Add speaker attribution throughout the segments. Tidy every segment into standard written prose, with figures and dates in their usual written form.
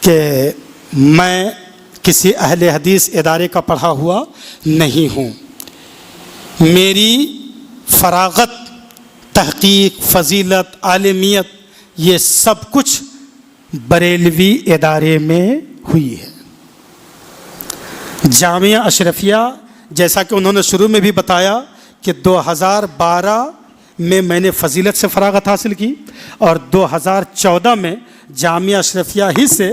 Speaker 1: کہ میں کسی اہل حدیث ادارے کا پڑھا ہوا نہیں ہوں. میری فراغت، تحقیق، فضیلت، عالمیت یہ سب کچھ بریلوی ادارے میں ہوئی ہے. جامعہ اشرفیہ، جیسا کہ انہوں نے شروع میں بھی بتایا کہ 2012 میں نے فضیلت سے فراغت حاصل کی اور 2014 میں جامعہ اشرفیہ ہی سے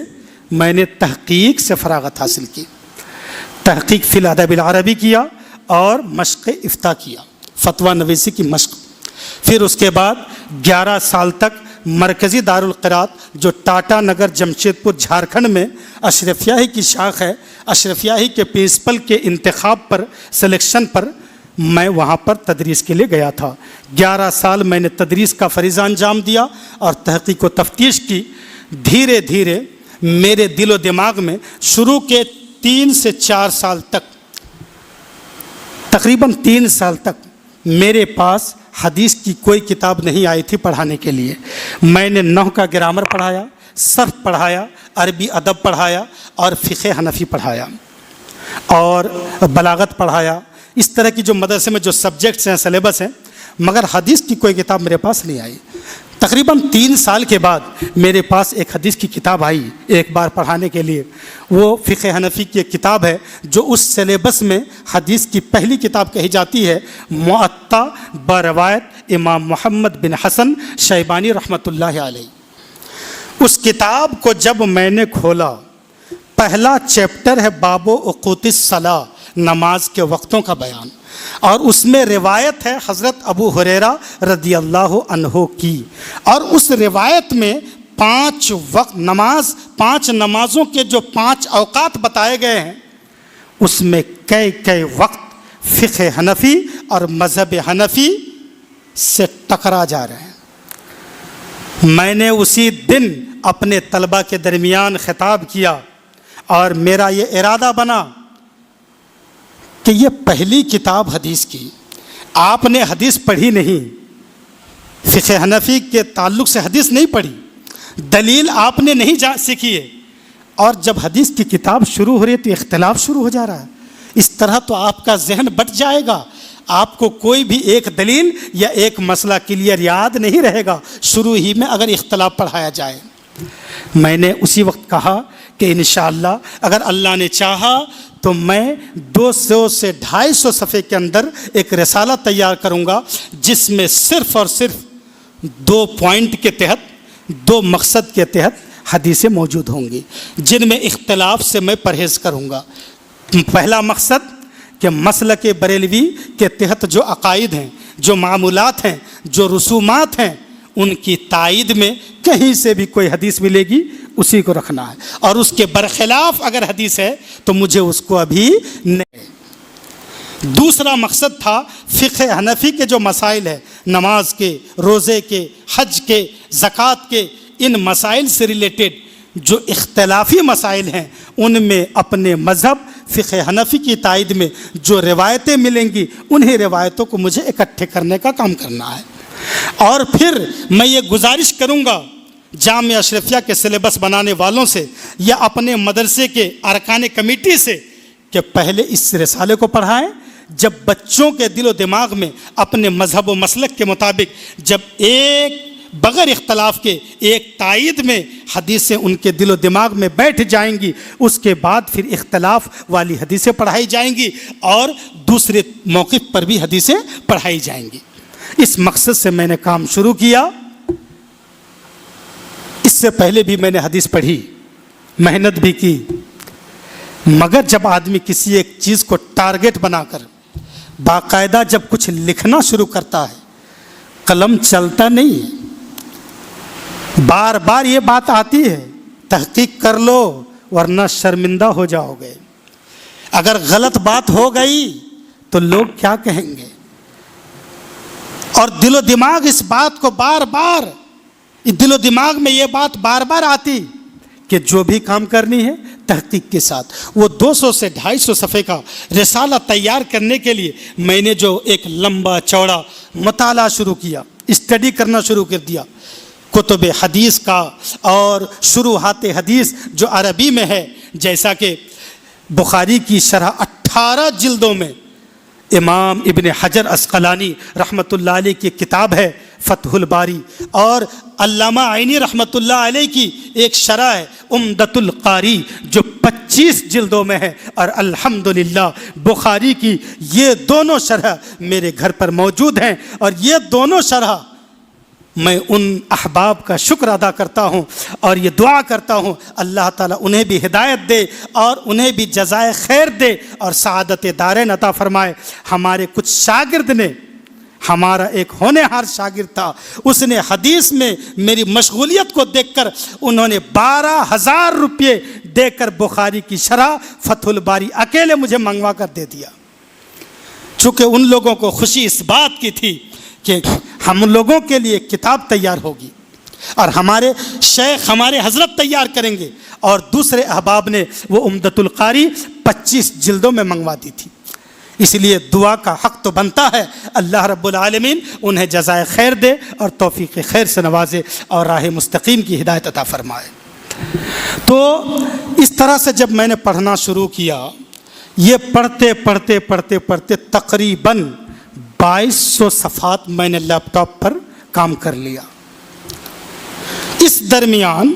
Speaker 1: میں نے تحقیق سے فراغت حاصل کی. تحقیق فی الادب العربی کیا اور مشق افتاء کیا، فتویٰ نویسی کی مشق. پھر اس کے بعد 11 سال تک مرکزی دارالقرات جو ٹاٹا نگر جمشید پور جھارکھنڈ میں اشرفیہ ہی کی شاخ ہے، اشرفیہ ہی کے پرنسپل کے انتخاب پر، سلیکشن پر میں وہاں پر تدریس کے لیے گیا تھا. 11 سال میں نے تدریس کا فریضہ انجام دیا اور تحقیق و تفتیش کی. دھیرے دھیرے میرے دل و دماغ میں شروع کے 3 سے 4 سال تک، تقریباً 3 سال تک میرے پاس حدیث کی کوئی کتاب نہیں آئی تھی پڑھانے کے لیے. میں نے نحو کا گرامر پڑھایا، صرف پڑھایا، عربی ادب پڑھایا اور فقہ حنفی پڑھایا اور بلاغت پڑھایا. اس طرح کی جو مدرسے میں جو سبجیکٹس ہیں، سلیبس ہیں، مگر حدیث کی کوئی کتاب میرے پاس نہیں آئی. تقریباً 3 سال کے بعد میرے پاس ایک حدیث کی کتاب آئی ایک بار پڑھانے کے لیے. وہ فقہ حنفی کی ایک کتاب ہے جو اس سلیبس میں حدیث کی پہلی کتاب کہی جاتی ہے، موطا بروایت امام محمد بن حسن شیبانی رحمۃ اللہ علیہ. اس کتاب کو جب میں نے کھولا، پہلا چیپٹر ہے باب اوقات الصلاۃ، نماز کے وقتوں کا بیان، اور اس میں روایت ہے حضرت ابو ہریرہ رضی اللہ عنہ کی. اور اس روایت میں 5 وقت نماز، 5 نمازوں کے جو 5 اوقات بتائے گئے ہیں، اس میں کئی وقت فقہ حنفی اور مذہب حنفی سے ٹکرا جا رہے ہیں. میں نے اسی دن اپنے طلبہ کے درمیان خطاب کیا اور میرا یہ ارادہ بنا کہ یہ پہلی کتاب حدیث کی، آپ نے حدیث پڑھی نہیں، فقہ حنفی کے تعلق سے حدیث نہیں پڑھی، دلیل آپ نے نہیں سیکھی ہے، اور جب حدیث کی کتاب شروع ہو رہی ہے تو اختلاف شروع ہو جا رہا ہے. اس طرح تو آپ کا ذہن بٹ جائے گا، آپ کو کوئی بھی ایک دلیل یا ایک مسئلہ کلیئر یاد نہیں رہے گا شروع ہی میں اگر اختلاف پڑھایا جائے. میں نے اسی وقت کہا کہ انشاءاللہ اگر اللہ نے چاہا تو میں 200 سے 250 صفحے کے اندر ایک رسالہ تیار کروں گا جس میں صرف اور صرف 2 پوائنٹ کے تحت، 2 مقصد کے تحت حدیثیں موجود ہوں گی جن میں اختلاف سے میں پرہیز کروں گا. پہلا مقصد کہ مسلک بریلوی کے تحت جو عقائد ہیں، جو معمولات ہیں، جو رسومات ہیں، ان کی تائید میں کہیں سے بھی کوئی حدیث ملے گی اسی کو رکھنا ہے، اور اس کے برخلاف اگر حدیث ہے تو مجھے اس کو ابھی نہیں. دوسرا مقصد تھا فقہ حنفی کے جو مسائل ہیں، نماز کے، روزے کے، حج کے، زکوٰۃ کے، ان مسائل سے ریلیٹڈ جو اختلافی مسائل ہیں ان میں اپنے مذہب فقہ حنفی کی تائید میں جو روایتیں ملیں گی انہیں روایتوں کو مجھے اکٹھے کرنے کا کام کرنا ہے. اور پھر میں یہ گزارش کروں گا جامعہ اشرفیہ کے سلیبس بنانے والوں سے یا اپنے مدرسے کے ارکان کمیٹی سے کہ پہلے اس رسالے کو پڑھائیں. جب بچوں کے دل و دماغ میں اپنے مذہب و مسلک کے مطابق جب ایک بغیر اختلاف کے ایک تائید میں حدیثیں ان کے دل و دماغ میں بیٹھ جائیں گی، اس کے بعد پھر اختلاف والی حدیثیں پڑھائی جائیں گی اور دوسرے موقف پر بھی حدیثیں پڑھائی جائیں گی. اس مقصد سے میں نے کام شروع کیا. اس سے پہلے بھی میں نے حدیث پڑھی، محنت بھی کی، مگر جب آدمی کسی ایک چیز کو ٹارگٹ بنا کر باقاعدہ جب کچھ لکھنا شروع کرتا ہے، قلم چلتا نہیں ہے. بار بار یہ بات آتی ہے تحقیق کر لو ورنہ شرمندہ ہو جاؤ گے. اگر غلط بات ہو گئی تو لوگ کیا کہیں گے؟ اور دل و دماغ اس بات کو بار بار، دل و دماغ میں یہ بات بار بار آتی کہ جو بھی کام کرنی ہے تحقیق کے ساتھ. وہ 200 سے 250 صفحے کا رسالہ تیار کرنے کے لیے میں نے جو ایک لمبا چوڑا مطالعہ شروع کیا، اسٹڈی کرنا شروع کر دیا. کتب حدیث کا اور شروحات حدیث جو عربی میں ہے، جیسا کہ بخاری کی شرح 18 جلدوں میں امام ابن حجر عسقلانی رحمۃ اللہ علیہ کی کتاب ہے فتح الباری، اور علامہ عینی رحمۃ اللہ علیہ کی ایک شرح ہے عمدۃ القاری جو 25 جلدوں میں ہے، اور الحمدللہ بخاری کی یہ دونوں شرح میرے گھر پر موجود ہیں، اور یہ دونوں شرح میں ان احباب کا شکر ادا کرتا ہوں اور یہ دعا کرتا ہوں اللہ تعالیٰ انہیں بھی ہدایت دے اور انہیں بھی جزائے خیر دے اور سعادت دارین عطا فرمائے۔ ہمارے کچھ شاگرد نے، ہمارا ایک ہونہار شاگرد تھا، اس نے حدیث میں میری مشغولیت کو دیکھ کر انہوں نے 12,000 روپے دے کر بخاری کی شرح فتح الباری اکیلے مجھے منگوا کر دے دیا، چونکہ ان لوگوں کو خوشی اس بات کی تھی کہ ہم لوگوں کے لیے کتاب تیار ہوگی اور ہمارے شیخ ہمارے حضرت تیار کریں گے، اور دوسرے احباب نے وہ عمدۃ القاری 25 جلدوں میں منگوا دی تھی۔ اس لیے دعا کا حق تو بنتا ہے، اللہ رب العالمین انہیں جزائے خیر دے اور توفیق خیر سے نوازے اور راہ مستقیم کی ہدایت عطا فرمائے۔ تو اس طرح سے جب میں نے پڑھنا شروع کیا، یہ پڑھتے تقریباً 2200 صفحات میں نے لیپ ٹاپ پر کام کر لیا۔ اس درمیان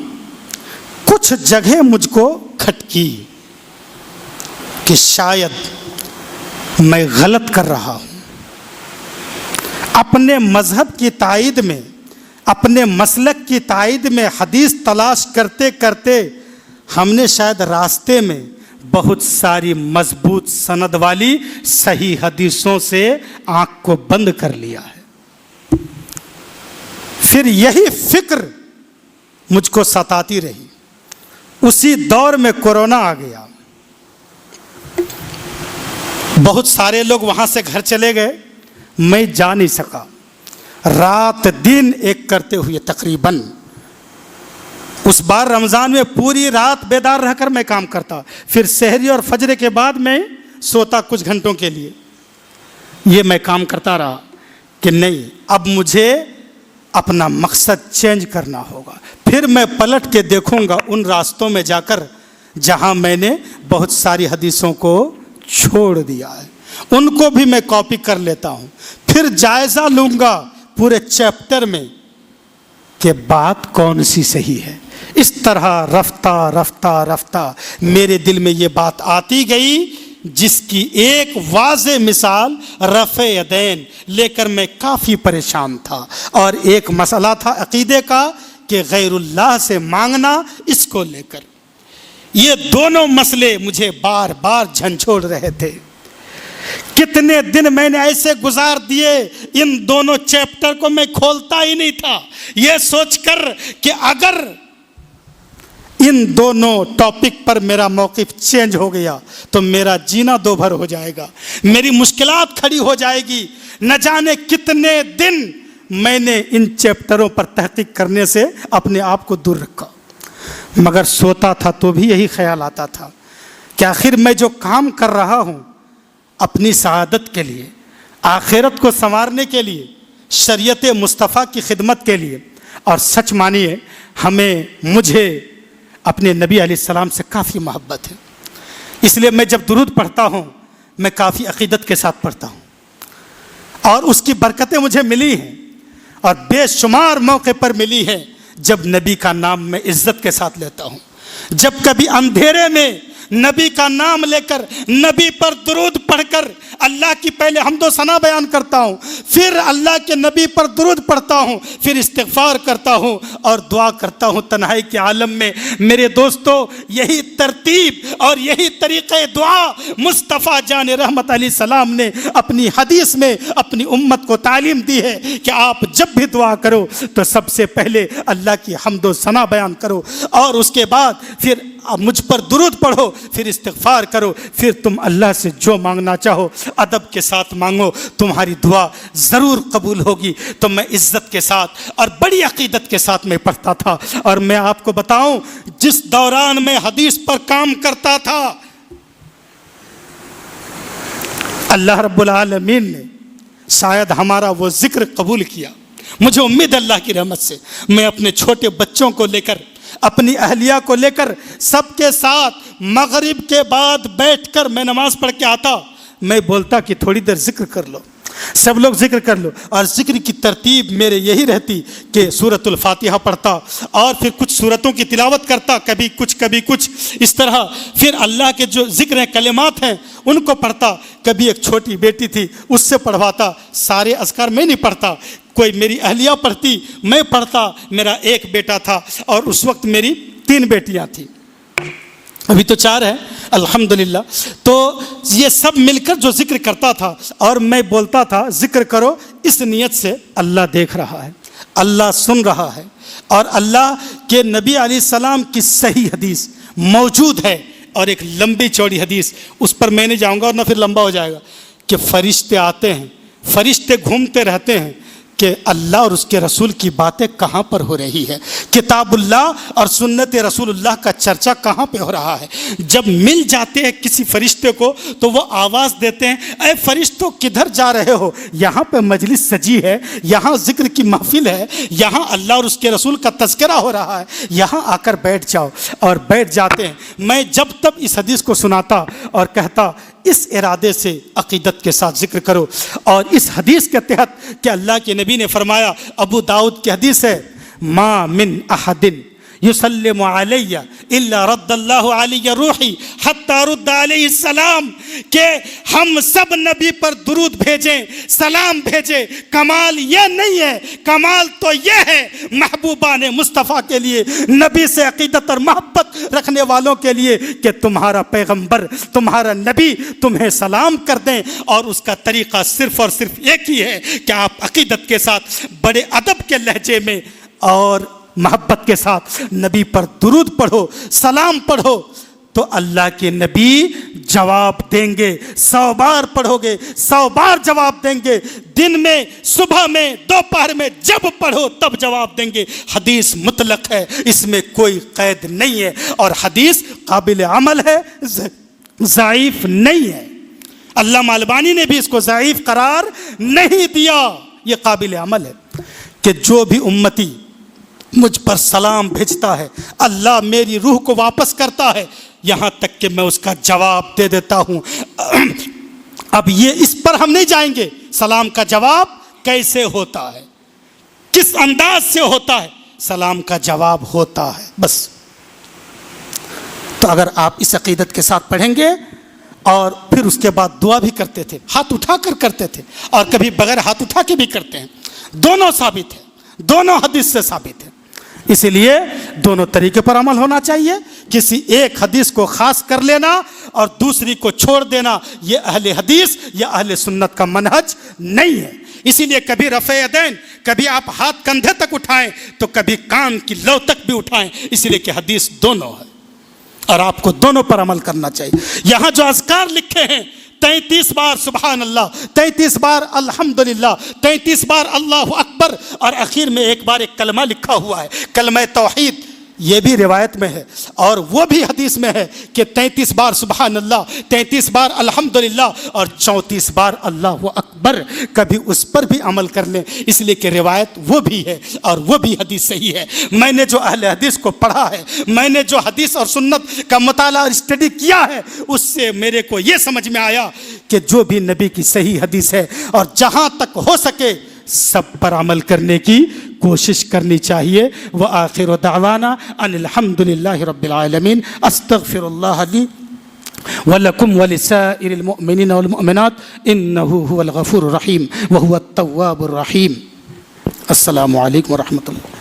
Speaker 1: کچھ جگہ مجھ کو کھٹکی کہ شاید میں غلط کر رہا ہوں، اپنے مذہب کی تائید میں، اپنے مسلک کی تائید میں حدیث تلاش کرتے کرتے ہم نے شاید راستے میں بہت ساری مضبوط سند والی صحیح حدیثوں سے آنکھ کو بند کر لیا ہے۔ پھر یہی فکر مجھ کو ستاتی رہی۔ اسی دور میں کورونا آ گیا، بہت سارے لوگ وہاں سے گھر چلے گئے، میں جا نہیں سکا، رات دن ایک کرتے ہوئے تقریباً اس بار رمضان میں پوری رات بیدار رہ کر میں کام کرتا، پھر سحری اور فجر کے بعد میں سوتا کچھ گھنٹوں کے لیے۔ یہ میں کام کرتا رہا کہ نہیں، اب مجھے اپنا مقصد چینج کرنا ہوگا۔ پھر میں پلٹ کے دیکھوں گا ان راستوں میں جا کر جہاں میں نے بہت ساری حدیثوں کو چھوڑ دیا ہے، ان کو بھی میں کاپی کر لیتا ہوں۔ پھر جائزہ لوں گا پورے چیپٹر میں کہ بات کون سی صحیح ہے۔ اس طرح رفتہ میرے دل میں یہ بات آتی گئی، جس کی ایک واضح مثال رفع یدین لے کر میں کافی پریشان تھا، اور ایک مسئلہ تھا عقیدے کا کہ غیر اللہ سے مانگنا، اس کو لے کر یہ دونوں مسئلے مجھے بار بار جھنجھوڑ رہے تھے۔ کتنے دن میں نے ایسے گزار دیے، ان دونوں چیپٹر کو میں کھولتا ہی نہیں تھا، یہ سوچ کر کہ اگر ان دونوں ٹاپک پر میرا موقف چینج ہو گیا تو میرا جینا دو بھر ہو جائے گا، میری مشکلات کھڑی ہو جائے گی۔ نہ جانے کتنے دن میں نے ان چیپٹروں پر تحقیق کرنے سے اپنے آپ کو دور رکھا، مگر سوتا تھا تو بھی یہی خیال آتا تھا کہ آخر میں جو کام کر رہا ہوں اپنی سعادت کے لیے، آخرت کو سنوارنے کے لیے، شریعت مصطفیٰ کی خدمت کے لیے، اور سچ مانیے مجھے اپنے نبی علیہ السلام سے کافی محبت ہے، اس لیے میں جب درود پڑھتا ہوں میں کافی عقیدت کے ساتھ پڑھتا ہوں، اور اس کی برکتیں مجھے ملی ہیں، اور بے شمار موقع پر ملی ہیں جب نبی کا نام میں عزت کے ساتھ لیتا ہوں، جب کبھی اندھیرے میں نبی کا نام لے کر، نبی پر درود پڑھ کر اللہ کی پہلے حمد و ثنا بیان کرتا ہوں، پھر اللہ کے نبی پر درود پڑھتا ہوں، پھر استغفار کرتا ہوں اور دعا کرتا ہوں تنہائی کے عالم میں۔ میرے دوستو، یہی ترتیب اور یہی طریقہ دعا مصطفیٰ جان رحمت علیہ السلام نے اپنی حدیث میں اپنی امت کو تعلیم دی ہے کہ آپ جب بھی دعا کرو تو سب سے پہلے اللہ کی حمد و ثنا بیان کرو، اور اس کے بعد پھر مجھ پر درود پڑھو، پھر استغفار کرو، پھر تم اللہ سے جو مانگنا چاہو ادب کے ساتھ مانگو، تمہاری دعا ضرور قبول ہوگی۔ تو میں عزت کے ساتھ اور بڑی عقیدت کے ساتھ میں پڑھتا تھا، اور میں آپ کو بتاؤں جس دوران میں حدیث پر کام کرتا تھا، اللہ رب العالمین نے شاید ہمارا وہ ذکر قبول کیا مجھے امید اللہ کی رحمت سے میں اپنے چھوٹے بچوں کو لے کر، اپنی اہلیہ کو لے کر سب کے ساتھ مغرب کے بعد بیٹھ کر میں نماز پڑھ کے آتا، میں بولتا کہ تھوڑی دیر ذکر کر لو، سب لوگ ذکر کر لو، اور ذکر کی ترتیب میرے یہی رہتی کہ سورۃ الفاتحہ پڑھتا اور پھر کچھ سورتوں کی تلاوت کرتا، کبھی کچھ اس طرح، پھر اللہ کے جو ذکر ہیں، کلمات ہیں، ان کو پڑھتا، کبھی ایک چھوٹی بیٹی تھی اس سے پڑھواتا، سارے اذکار میں نہیں پڑھتا، کوئی میری اہلیہ پڑھتی، میں پڑھتا، میرا ایک بیٹا تھا اور اس وقت میری 3 بیٹیاں تھیں، ابھی تو 4 ہے الحمدللہ۔ تو یہ سب مل کر جو ذکر کرتا تھا اور میں بولتا تھا ذکر کرو اس نیت سے، اللہ دیکھ رہا ہے، اللہ سن رہا ہے، اور اللہ کے نبی علیہ السلام کی صحیح حدیث موجود ہے، اور ایک لمبی چوڑی حدیث، اس پر میں نہیں جاؤں گا ورنہ پھر لمبا ہو جائے گا، کہ فرشتے آتے ہیں، فرشتے گھومتے رہتے ہیں کہ اللہ اور اس کے رسول کی باتیں کہاں پر ہو رہی ہے، کتاب اللہ اور سنت رسول اللہ کا چرچا کہاں پہ ہو رہا ہے۔ جب مل جاتے ہیں کسی فرشتے کو تو وہ آواز دیتے ہیں، اے فرشتوں کدھر جا رہے ہو، یہاں پہ مجلس سجی ہے، یہاں ذکر کی محفل ہے، یہاں اللہ اور اس کے رسول کا تذکرہ ہو رہا ہے، یہاں آ کر بیٹھ جاؤ، اور بیٹھ جاتے ہیں۔ میں جب تب اس حدیث کو سناتا اور کہتا اس ارادے سے عقیدت کے ساتھ ذکر کرو، اور اس حدیث کے تحت کہ اللہ کے نبی نے فرمایا، ابو داؤد کی حدیث ہے، ما من احد یسلم علی الا رد اللہ علی روحی حتی رد علیہ السلام، کہ ہم سب نبی پر درود بھیجیں، سلام بھیجیں، کمال یہ نہیں ہے، کمال تو یہ ہے محبوبان مصطفیٰ کے لیے، نبی سے عقیدت اور محبت رکھنے والوں کے لیے، کہ تمہارا پیغمبر، تمہارا نبی تمہیں سلام کر دیں، اور اس کا طریقہ صرف اور صرف ایک ہی ہے کہ آپ عقیدت کے ساتھ بڑے ادب کے لہجے میں اور محبت کے ساتھ نبی پر درود پڑھو، سلام پڑھو، تو اللہ کے نبی جواب دیں گے۔ 100 بار پڑھو گے 100 بار جواب دیں گے، دن میں، صبح میں، دوپہر میں، جب پڑھو تب جواب دیں گے۔ حدیث مطلق ہے، اس میں کوئی قید نہیں ہے، اور حدیث قابل عمل ہے، ضعیف نہیں ہے۔ علامہ البانی نے بھی اس کو ضعیف قرار نہیں دیا، یہ قابل عمل ہے کہ جو بھی امتی مجھ پر سلام بھیجتا ہے، اللہ میری روح کو واپس کرتا ہے، یہاں تک کہ میں اس کا جواب دے دیتا ہوں۔ اب یہ اس پر ہم نہیں جائیں گے، سلام کا جواب کیسے ہوتا ہے، کس انداز سے ہوتا ہے، سلام کا جواب ہوتا ہے بس۔ تو اگر آپ اس عقیدت کے ساتھ پڑھیں گے، اور پھر اس کے بعد دعا بھی کرتے تھے، ہاتھ اٹھا کر کرتے تھے، اور کبھی بغیر ہاتھ اٹھا کے بھی کرتے ہیں، دونوں ثابت ہے، دونوں حدیث سے ثابت ہے۔ اسی لیے دونوں طریقے پر عمل ہونا چاہیے، کسی ایک حدیث کو خاص کر لینا اور دوسری کو چھوڑ دینا، یہ اہل حدیث یا اہل سنت کا منہج نہیں ہے۔ اسی لیے کبھی رفع یدین، کبھی آپ ہاتھ کندھے تک اٹھائیں تو کبھی کان کی لو تک بھی اٹھائیں، اسی لیے کہ حدیث دونوں ہے، اور آپ کو دونوں پر عمل کرنا چاہیے۔ یہاں جو اذکار لکھے ہیں، 33 بار سبحان اللہ، 33 بار الحمدللہ، 33 بار اللہ اکبر، اور آخر میں ایک بار ایک کلمہ لکھا ہوا ہے، کلمہ توحید، یہ بھی روایت میں ہے اور وہ بھی حدیث میں ہے کہ 33 بار سبحان اللہ، 33 بار الحمدللہ اور 34 بار اللہ اکبر۔ کبھی اس پر بھی عمل کر لیں، اس لیے کہ روایت وہ بھی ہے اور وہ بھی حدیث صحیح ہے۔ میں نے جو اہل حدیث کو پڑھا ہے، میں نے جو حدیث اور سنت کا مطالعہ اور اسٹڈی کیا ہے، اس سے میرے کو یہ سمجھ میں آیا کہ جو بھی نبی کی صحیح حدیث ہے، اور جہاں تک ہو سکے سب پر عمل کرنے کی کوشش کرنی چاہیے۔ وآخر دعوانا ان الحمد للہ رب العالمین۔ استغفر اللہ لی ولکم ولسائر المؤمنین والمؤمنات انہ هو الغفور الرحیم وهو التواب الرحیم۔ السلام علیکم ورحمۃ اللہ۔